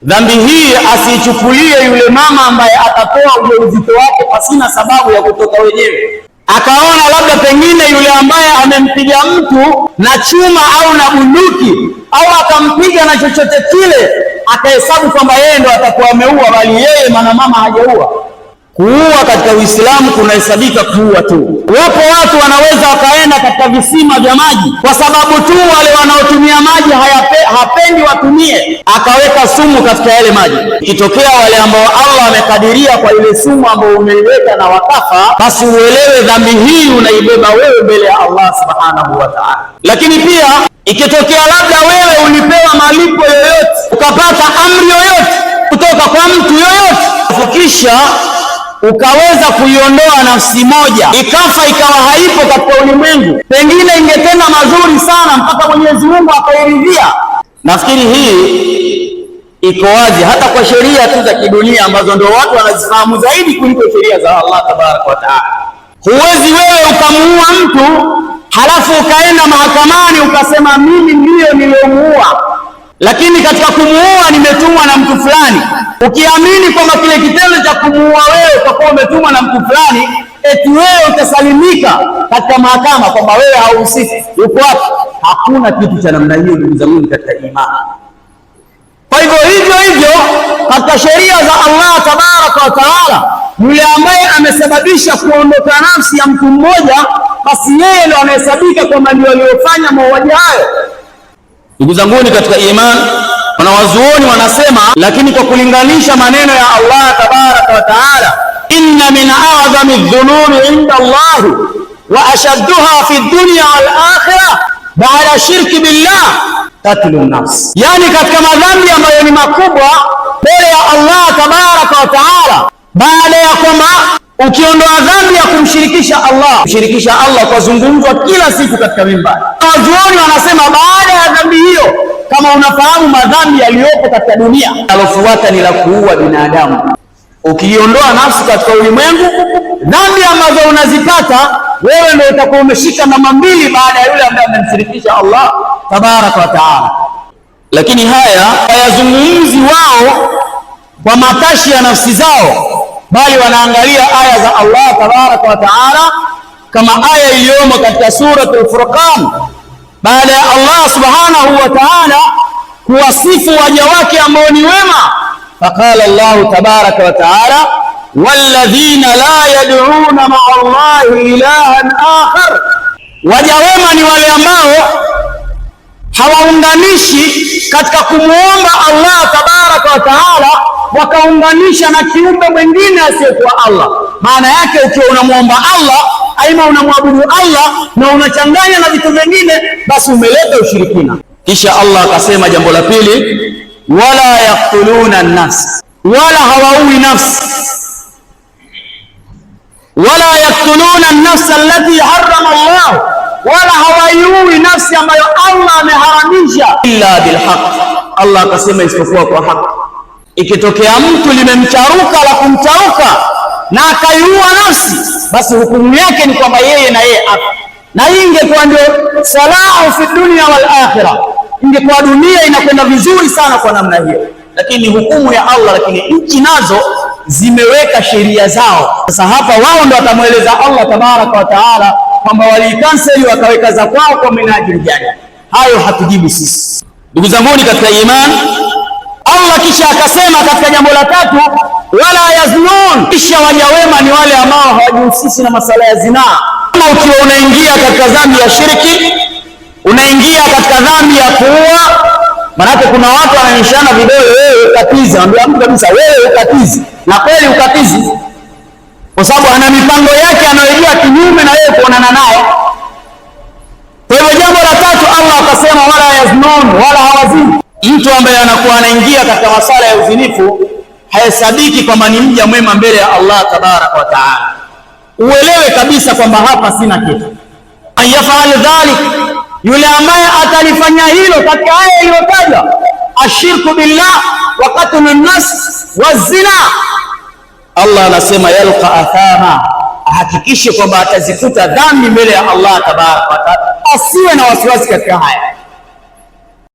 Dhambi hii asiichukulie yule mama ambaye atatoa ujauzito wake pasina sababu ya kutoka wenyewe. Akaona labda pengine yule ambaye amempiga mtu na chuma au na bunduki au akampiga na chochote kile, akahesabu kwamba yeye ndo atakuwa ameua, bali yeye mama hajaua. Kuua katika Uislamu kunahesabika kuua tu. Wapo watu wanaweza wakaenda katika visima vya maji kwa sababu tu wale wanaotumia maji hapendi watumie, akaweka sumu katika yale maji. Ikitokea wale ambao Allah amekadiria kwa ile sumu ambayo umeiweka na wakafa, basi uelewe dhambi hii unaibeba wewe mbele ya Allah subhanahu wa ta'ala. Lakini pia ikitokea labda wewe ulipewa malipo yoyote, ukapata amri yoyote kutoka kwa mtu yoyote, kisha ukaweza kuiondoa nafsi moja ikafa ikawa haipo katika ulimwengu, pengine ingetenda mazuri sana mpaka Mwenyezi Mungu akairidhia. Nafikiri hii iko wazi hata kwa sheria tu za kidunia ambazo ndio watu wanazifahamu zaidi kuliko sheria za Allah tabaraka wa taala. Huwezi wewe ukamuua mtu halafu ukaenda mahakamani ukasema mimi ndiyo niliyomuua, lakini katika kumuua nimetumwa na mtu fulani, ukiamini kwamba kile kitendo cha kumuua wewe utakuwa umetumwa na mtu fulani, eti wewe utasalimika katika mahakama kwamba wewe hauhusiki. Yuko wapi? Hakuna kitu cha namna hiyo, ndugu zangu katika imani. Kwa hivyo hivyo katika sheria za Allah tabaraka wa taala, yule ambaye amesababisha kuondoka nafsi ya mtu mmoja, basi yeye ndio anahesabika kwamba ndio aliyofanya mauaji hayo. Ndugu zangu katika imani, wanawazuoni wanasema, lakini kwa kulinganisha maneno ya Allah tabaraka wa taala, inna min a'zami dhunubi inda Allah wa ashadduha fi dunya wal akhirah ba'da shirki billah qatlu nafs, yani katika madhambi ambayo ni makubwa mbele ya Allah tabaraka wa taala, baada ya kwamba ukiondoa dhambi ya kumshirikisha Allah kwa zungumzwa kila siku katika mimbari. Wazuoni wanasema baada ya dhambi hiyo, kama unafahamu madhambi yaliyopo katika dunia, alofuata ni la kuua binadamu. Ukiondoa nafsi katika ulimwengu, dhambi ambazo unazipata wewe ndio utakuwa umeshika namba mbili baada ya yule ambaye amemshirikisha Allah tabaraka wa taala. Lakini haya hayazungumzi wao kwa matashi ya nafsi zao, bali wanaangalia aya za Allah tabaraka wa taala, kama aya iliyomo katika suratul Furqan, baada ya Allah subhanahu wa taala kuwasifu waja wake ambao ni wema. Faqala Allah tabaraka wa taala, walladhina la yad'una ma'a Allahi ilahan akhar, waja wema ni wale ambao hawaunganishi katika kumuomba Allah tabaraka wa taala wakaunganisha na kiumbe mwingine asiyekuwa Allah. Maana yake ukiwa unamuomba Allah aima unamwabudu Allah na unachanganya na vitu vingine, basi umeleta ushirikina. Kisha Allah akasema jambo la pili, wala yaqtuluna an-nafs, wala hawaui nafsi, wala yaqtuluna an-nafs allati harrama Allah, wala hawaiui nafsi ambayo Allah ameharamisha, illa bilhaq, Allah akasema isipokuwa kwa haki. Ikitokea mtu limemcharuka la kumcharuka na akaiua nafsi, basi hukumu yake ni kwamba yeye afa. Na hii ingekuwa ndio salahu fi dunya wal akhirah, ingekuwa dunia inakwenda vizuri sana kwa namna hiyo, lakini hukumu ya Allah. Lakini nchi nazo zimeweka sheria zao. Sasa hapa wao ndio watamweleza Allah tabaraka wa taala kwamba walikanseli wakaweka za kwao kwa minajili gani. Hayo hatujibu sisi, ndugu zangu katika imani. Allah kisha akasema katika jambo la tatu, wala yaznun, kisha waja wema ni wale ambao hawajihusishi na masala ya zinaa. Kama ukiwa unaingia katika dhambi ya shirki, unaingia katika dhambi ya kuua, maanake kuna watu wananishana vidole, wewe ukatizi, anambia mtu kabisa wewe ukatizi, na kweli ukatizi, kwa sababu ana mipango yake anayojua kinyume na wewe kuonana nayo. Kwa hivyo jambo la tatu Allah akasema wala yaznun, wala hawazini. Mtu ambaye anakuwa anaingia katika masala ya uzinifu hahesadiki kwamba ni mja mwema mbele ya Allah tabaraka wa taala. Uelewe kabisa kwamba hapa sina kitu. Ayafal dhalik, yule ambaye atalifanya hilo katika aya iliyotajwa, ashirku billah wa qatlun nafs wa zina, Allah anasema yalqa athama, ahakikishe kwamba atazikuta dhambi mbele ya Allah tabaraka wa taala, asiwe na wasiwasi katika haya.